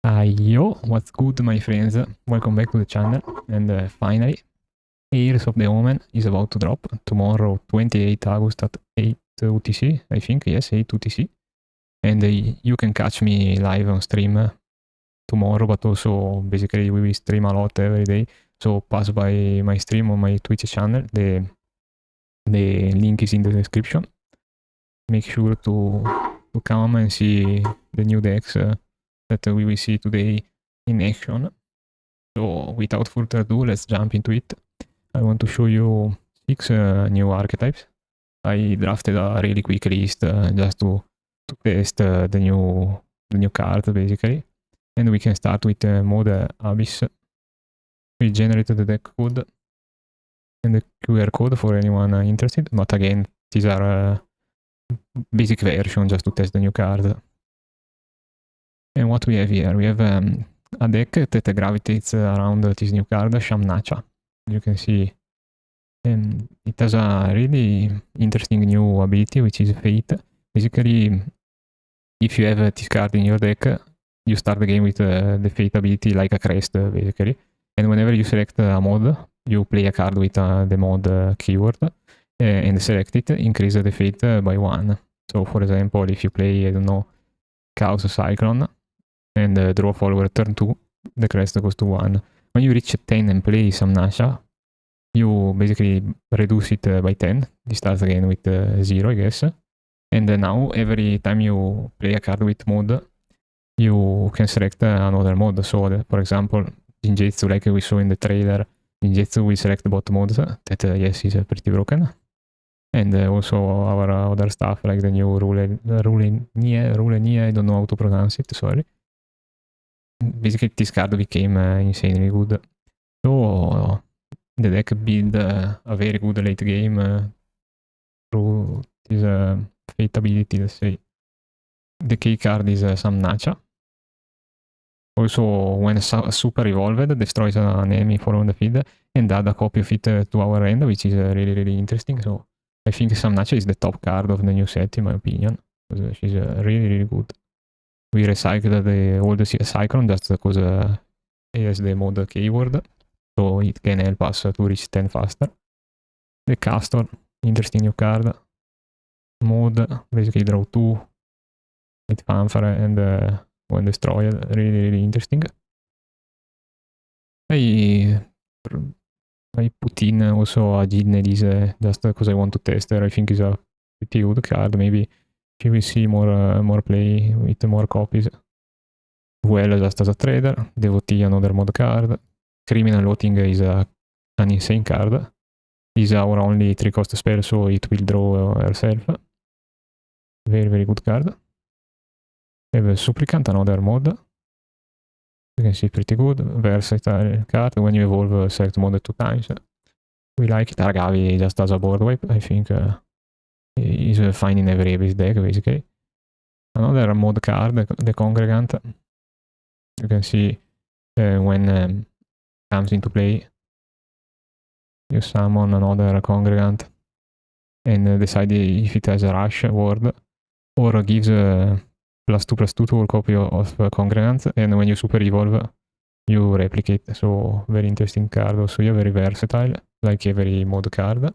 Yo, what's good my friends? Welcome back to the channel, and finally, Heirs of the Omen is about to drop tomorrow, 28 August at 8 UTC, I think, yes, 8 UTC. And you can catch me live on stream tomorrow, but also basically we will stream a lot every day, so pass by my stream on my Twitch channel, the link is in the description. Make sure to come and see the new decks that we will see today in action. So without further ado, let's jump into it. I want to show you 6 new archetypes. I drafted a really quick list just to test the new card basically. And we can start with mode Abyss. We generated the deck code and the QR code for anyone interested, but again, these are basic version just to test the new card. And what we have here, we have a deck that gravitates around this new card, Shamnacha. You can see it has a really interesting new ability, which is Fate. Basically, if you have this card in your deck, you start the game with the Fate ability like a crest, basically. And whenever you select a mod, you play a card with the mod keyword, and select it, increase the Fate by 1. So, for example, if you play, I don't know, Chaos Cyclone, and draw follower turn 2, the crest goes to 1. When you reach 10 and play some Nasha, you basically reduce it by 10. You start again with 0, I guess. And now, every time you play a card with mod, you can select another mod. So, for example, Jinjutsu, like we saw in the trailer, Jinjutsu we select both mods. That, yes, is pretty broken. And also our other stuff, like the new Rulenia, I don't know how to pronounce it, sorry. Basically, this card became insanely good. So, the deck build a very good late game through this Fate ability, let's say. The key card is Samnacha. Also, when super evolved, destroys an enemy from the field and add a copy of it to our hand, which is really interesting. So, I think Samnacha is the top card of the new set, in my opinion, because she's really good. We recycled the old Cyclone just because it has the mod keyword, so it can help us to reach 10 faster. The Castor, interesting new card. Mod, basically draw 2 with Fanfare and when destroyed, really interesting. I put in also a Gin Elise just because I want to test her. I think it's a pretty good card. Maybe she will see more play with more copies. Well, just as a trader. Devotee, another mod card. Criminal Looting is an insane card. Is our only 3-cost spell, so it will draw herself. Very good card. We have a Supplicant, another mod. You can see pretty good. Versatile card. When you evolve, select mod 2 times. We like it. Argavi just as a board wipe. I think is fine in every Abyss deck, basically. Another mod card, the Congregant. You can see when comes into play, you summon another Congregant and decide if it has a rush word or gives +2/+2 to all copy of Congregant, and when you super evolve, you replicate. So, very interesting card. Also, you're very versatile, like every mod card.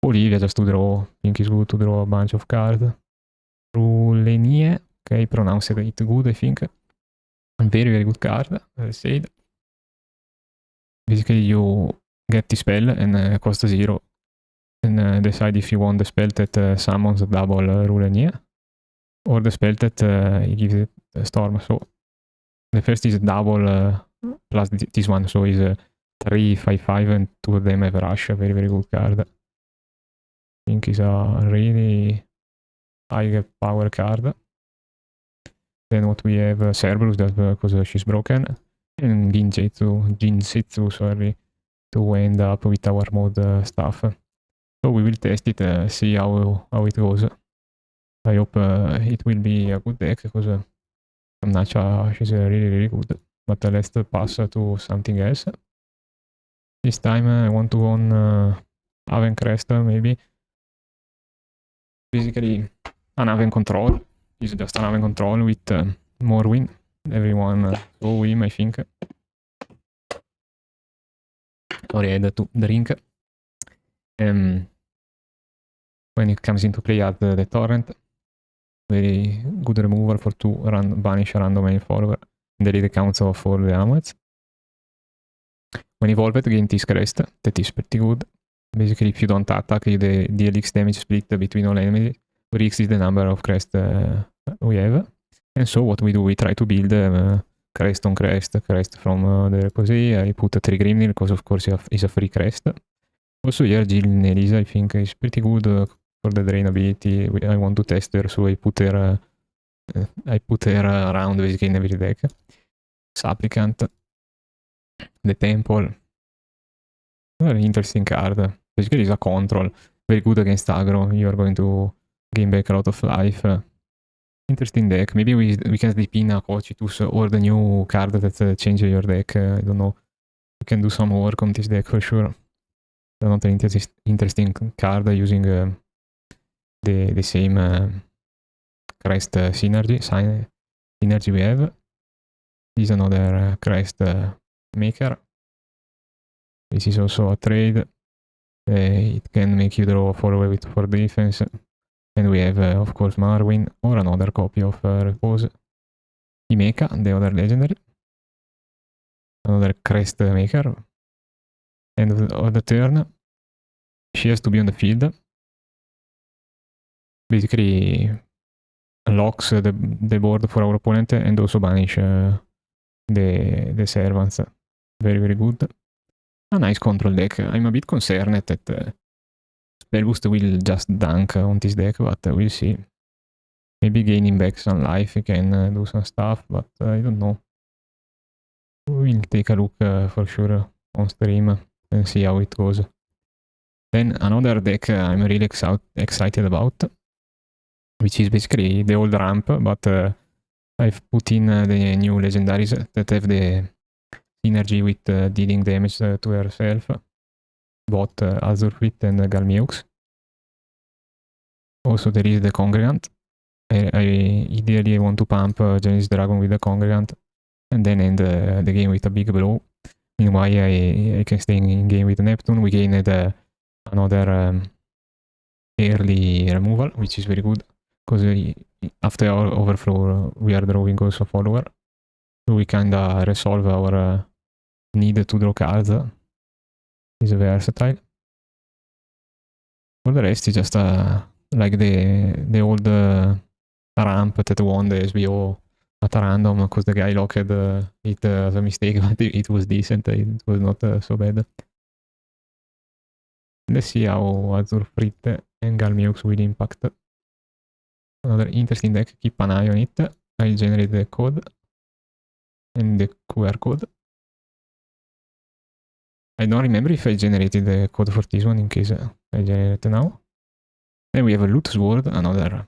Olivia, just to draw. I think it's good to draw a bunch of cards. Rulenie, okay, pronounced it good, I think. Very good card, as I said. Basically, you get the spell and cost 0. And decide if you want the spell that summons double Rulenie, or the spell that gives it a storm. So, the first is double plus this one, so is 3, 5, 5, and 2 of them have rush. A very good card. I think is a really high power card. Then what we have, Cerberus, that because she's broken, and Jinsetsu, sorry, to end up with our mod stuff. So we will test it, see how it goes. I hope it will be a good deck, because Nacha, she's really good. But let's pass to something else. This time I want to go on Marwynn Crest, maybe. Basically, an Haven control. It's just an Haven control with Marwynn. everyone saw him, I think. Sorry, I had to drink. When it comes into play at the torrent, very good removal for to banish a random main follower and delete the counts of all the amulets. When evolved, gain this crest, that is pretty good. Basically, if you don't attack, you deal X damage split between all enemies, where X is the number of crest we have. And so what we do, we try to build crest on crest, crest from the repository. I put 3 Grimnir because of course it's a free crest. Also here Jill and Elisa I think is pretty good for the drain ability. I want to test her, so I put her around basically in every deck. Supplicant, the Temple, very interesting card. Basically it's a control, very good against aggro. You are going to gain back a lot of life. Interesting deck. Maybe we can sleep in a Cocytus or the new card that changes your deck. I don't know. You can do some work on this deck for sure. Another interesting card using the same crest synergy we have. This is another crest maker. This is also a trade. It can make you draw 4 with 4 defense. And we have, of course, Marwynn, or another copy of Repose. Imeka, the other legendary. Another crest maker. End of the turn. She has to be on the field. Basically, locks the board for our opponent and also banish the servants. Very, very good. A nice control deck. I'm a bit concerned that Spellboost will just dunk on this deck, but we'll see. Maybe gaining back some life, you can do some stuff, but I don't know. We'll take a look for sure on stream and see how it goes. Then another deck I'm really excited about, which is basically the old ramp, but I've put in the new legendaries that have the synergy with dealing damage to herself. Both Azurfrit and Galmiux. Also there is the Congregant. Ideally I want to pump Genesis Dragon with the Congregant and then end the game with a big blow. Meanwhile I can stay in game with Neptune. We gained another early removal, which is very good because after our overflow we are drawing also follower. So we kinda resolve our need to draw cards. Is versatile. For the rest, it's just like the old ramp that won the SBO at random because the guy locked it as a mistake, but it was decent. It was not so bad. Let's see how Azurfrit and Galmiux will impact. Another interesting deck. Keep an eye on it. I generate the code and the QR code. I don't remember if I generated the code for this one in case I generate it now. Then we have a loot sword, another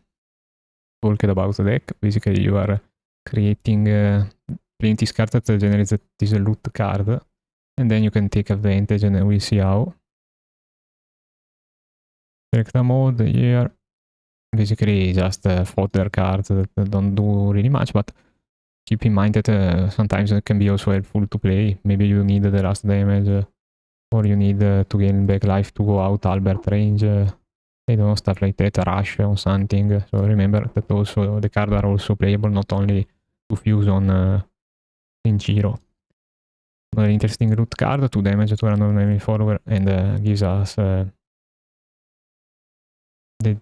talked about the deck. Basically you are creating playing this card that generates this loot card and then you can take advantage and we'll see how. Select a mode here. Basically just fodder cards that don't do really much, but keep in mind that sometimes it can be also helpful to play. Maybe you need the last damage. Or you need to gain back life to go out Albert range. I don't know, stuff like that, rush on something. So remember that also the cards are also playable, not only to fuse on Inchiro. Another interesting root card, 2 damage to random enemy follower and gives us the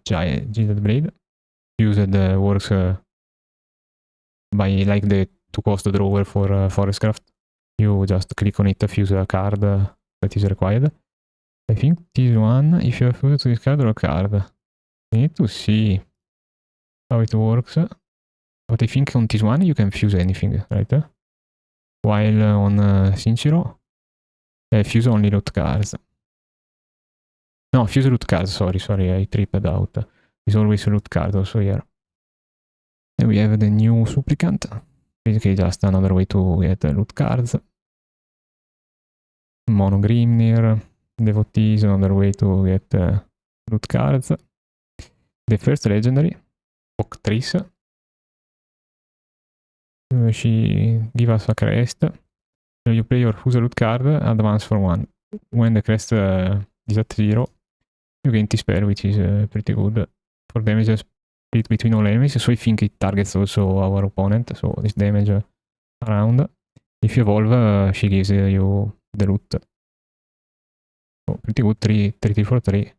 Gilded Blade. Used works by like the 2-cost drawer for Forestcraft. You just click on it, fuse a card that is required. I think this one, if you have fused to this card or a card, you need to see how it works. But I think on this one you can fuse anything, right? While on Sinchiro, fuse only loot cards. No, fuse loot cards, sorry, I tripped out. There's always a loot card also here. Then we have the new Supplicant. Basically just another way to get loot cards. Mono Grimnir, Devotees, another way to get loot cards. The first legendary, Octris. She give us a crest. You play your fuse loot card, advance for 1. When the crest is at 0, you gain T-Spell, which is pretty good for damage split between all enemies. So I think it targets also our opponent, so this damage around. If you evolve, she gives you the loot. So pretty good, 3 for 3.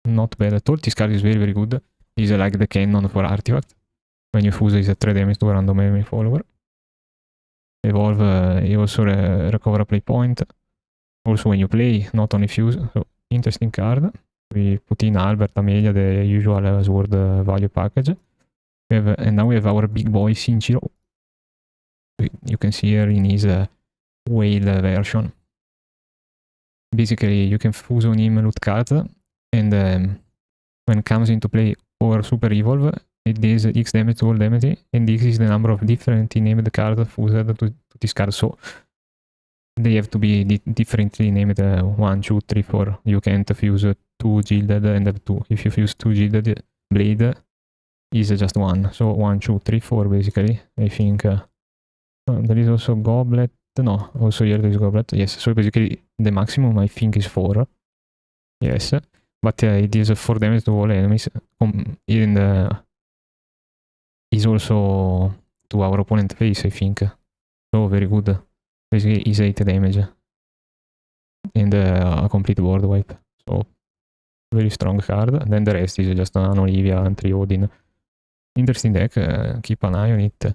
Not bad at all. This card is very, very good. It's like the cannon for artifact. When you fuse, it's a 3 damage to a random enemy follower. Evolve, you also recover a play point. Also when you play, not only fuse. So interesting card. We put in Albert, Amelia, the usual sword value package. And now we have our big boy Sinchiro. You can see here in his whale version. Basically, you can fuse on him loot cards, and when it comes into play or super evolve, it deals X damage to all damage, and X is the number of differently named cards fused to this card. So they have to be differently named 1, 2, 3, 4. You can't fuse 2 gilded and have 2. If you fuse 2 gilded, blade is just 1. So 1, 2, 3, 4 basically. I think there is also goblet. No, also here there is goblet. Yes, so basically the maximum I think is 4. Yes, but it deals 4 damage to all enemies. And is also to our opponent face, I think. So very good. Basically is 8 damage. And a complete board wipe. So very strong card. And then the rest is just an Olivia and 3 Odin. Interesting deck. Keep an eye on it.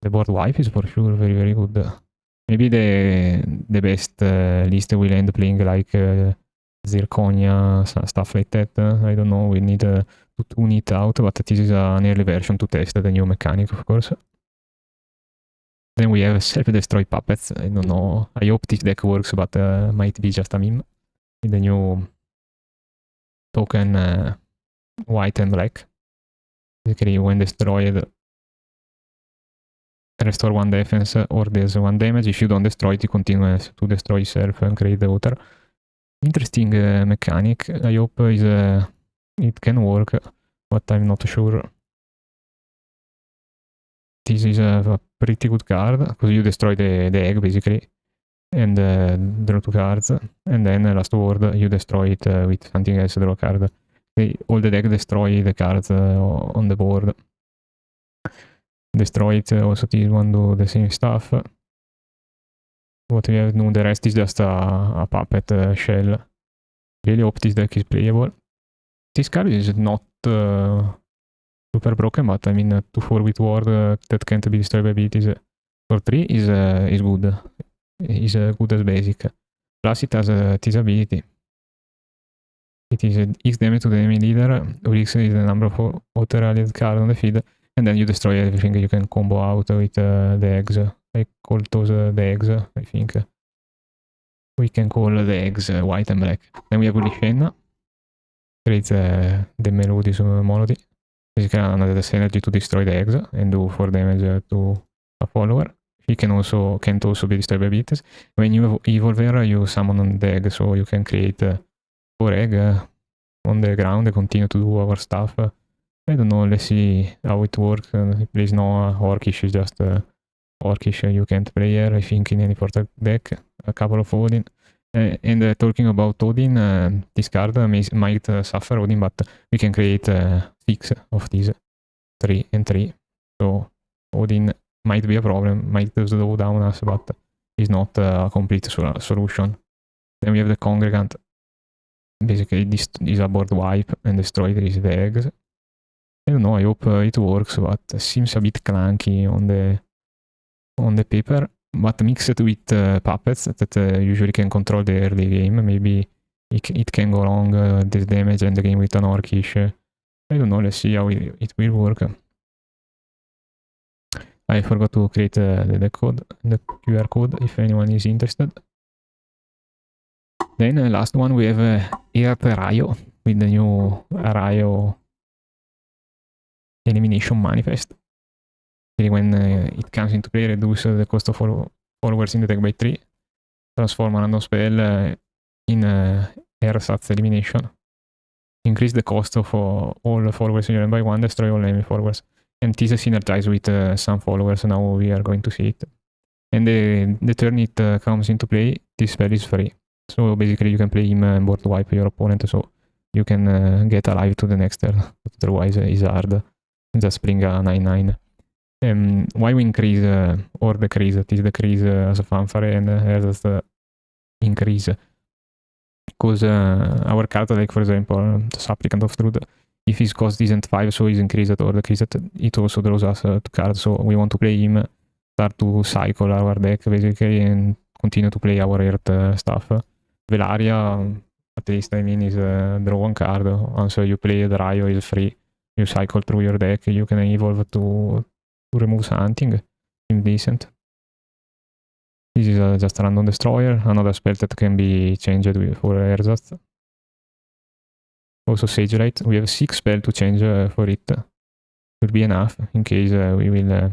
The board wipe is for sure very, very good. Maybe the best list will end playing like Zirconia, stuff like that. I don't know. We need to tune it out, but this is an early version to test the new mechanic, of course. Then we have self-destroy puppets. I don't know. I hope this deck works, but might be just a meme. With the new token white and black. Basically, when destroyed, restore 1 defense or deals 1 damage. If you don't destroy it, you continue to destroy yourself and create the water. Interesting mechanic. I hope it can work, but I'm not sure. This is a pretty good card because you destroy the egg basically and draw 2 cards, and then last word you destroy it with something else, draw a card. All the deck destroy the cards on the board. Destroy it, also this one do the same stuff. What we have, no, the rest is just a puppet shell. Really hope this deck is playable. This card is not super broken, but I mean 2/4 with ward that can't be destroyed by abilities for 3 is good. Is good as basic. Plus it has this ability. It is X damage to the enemy leader, or X is the number of auto-rallied cards on the field, and then you destroy everything. You can combo out with the eggs. I call those the eggs, I think. We can call the eggs white and black. Then we have Ulishen. Creates the Melodious Monody. Basically another synergy to destroy the eggs and do 4 damage to a follower. He can't also be destroyed by beats. When you evolve her, you summon on the egg, so you can create 4 egg on the ground and continue to do our stuff. I don't know, let's see how it works. Please no Orcish is just Orcish. You can't play here, I think, in any portal deck. A couple of Odin. And talking about Odin, this card might suffer Odin, but we can create 6 of these, 3 and 3. So Odin might be a problem, might slow down us, but it's not a complete solution. Then we have the Congregant. Basically, this is a board wipe and destroy the eggs. I don't know, I hope it works, but it seems a bit clunky on the paper. But mixed with puppets that usually can control the early game, maybe it can go wrong, this damage and the game with an Orcish. I don't know, let's see how it will work. I forgot to create the code, the QR code, if anyone is interested. Then last one we have Raio, with the new Raio elimination manifest. When it comes into play, reduce the cost of followers in the deck by 3. Transform a random spell in ersatz elimination. Increase the cost of all followers in your end by 1. Destroy all enemy followers. And it is synergized with some followers, now we are going to see it. And the turn it comes into play, this spell is free. So basically you can play him and board wipe your opponent, so you can get alive to the next turn. But otherwise it's hard. Just bring a 9/9. Why we increase or decrease? It is decrease as a fanfare and as the increase. Because our card, like for example, the Supplicant of Truth, if his cost isn't 5, so he's increased or decreased, it also draws us 2 cards. So we want to play him, start to cycle our deck basically, and continue to play our earth stuff. Velaria, at least I mean, is draw 1 card. Also you play the Raio, is free. You cycle through your deck, you can evolve to remove something. Seems decent. This is just a random destroyer, another spell that can be changed for Heirs. Also Sage Light, we have 6 spells to change for it. Will be enough in case we will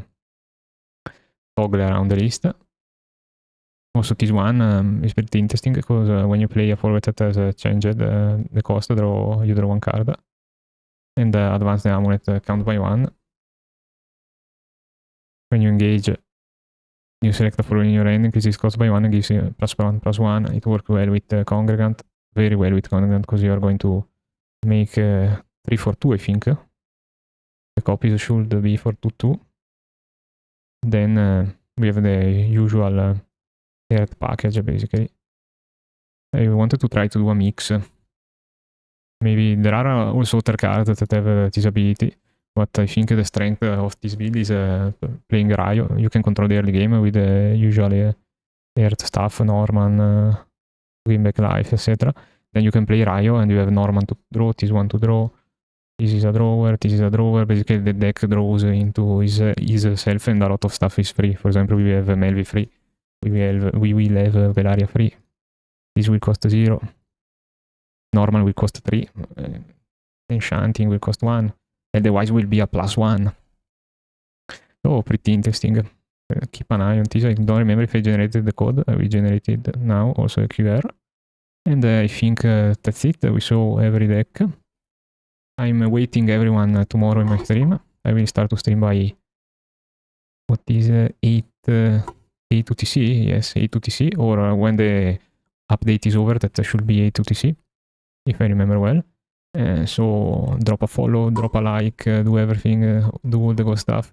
toggle around the list. Also this one is pretty interesting because when you play a forward that has changed the cost, you draw 1 card. And advance the amulet count by 1. When you engage, you select a follower in your hand, increases cost by 1 and gives you +1/+1. It works well with Congregant, very well with Congregant, because you are going to make 3 for 2, I think. The copies should be for 2/2. Then we have the usual earth package basically. I wanted to try to do a mix. Maybe there are also other cards that have this ability, but I think the strength of this build is playing Raio. You can control the early game with the usual earth stuff, Norman, gain back life, etc. Then you can play Raio and you have Norman to draw, this one to draw, this is a drawer, this is a drawer. Basically the deck draws into his self and a lot of stuff is free. For example, we have Melvi free, we will have Velaria free. This will cost 0. Normal will cost 3, Enchanting will cost 1, and the Wise will be a +1. So pretty interesting. Keep an eye on this. I don't remember if I generated the code. We generated now also a QR. And I think that's it. We saw every deck. I'm waiting everyone tomorrow in my stream. I will start to stream by what is 8 UTC? Yes, 8 UTC, or when the update is over, that should be 8 UTC. If I remember well. So drop a follow, drop a like, do everything, do all the good stuff.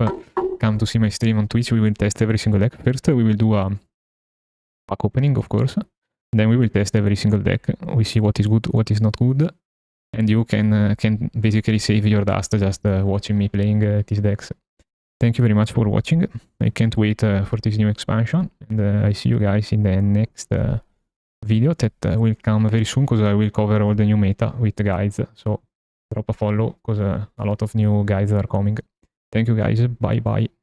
Come to see my stream on Twitch. We will test every single deck. First we will do a pack opening, of course. Then we will test every single deck. We see what is good, what is not good. And you can basically save your dust just watching me playing these decks. Thank you very much for watching. I can't wait for this new expansion. And I see you guys in the next video that will come very soon, because I will cover all the new meta with the guides. So drop a follow because a lot of new guides are coming. Thank you guys. Bye bye.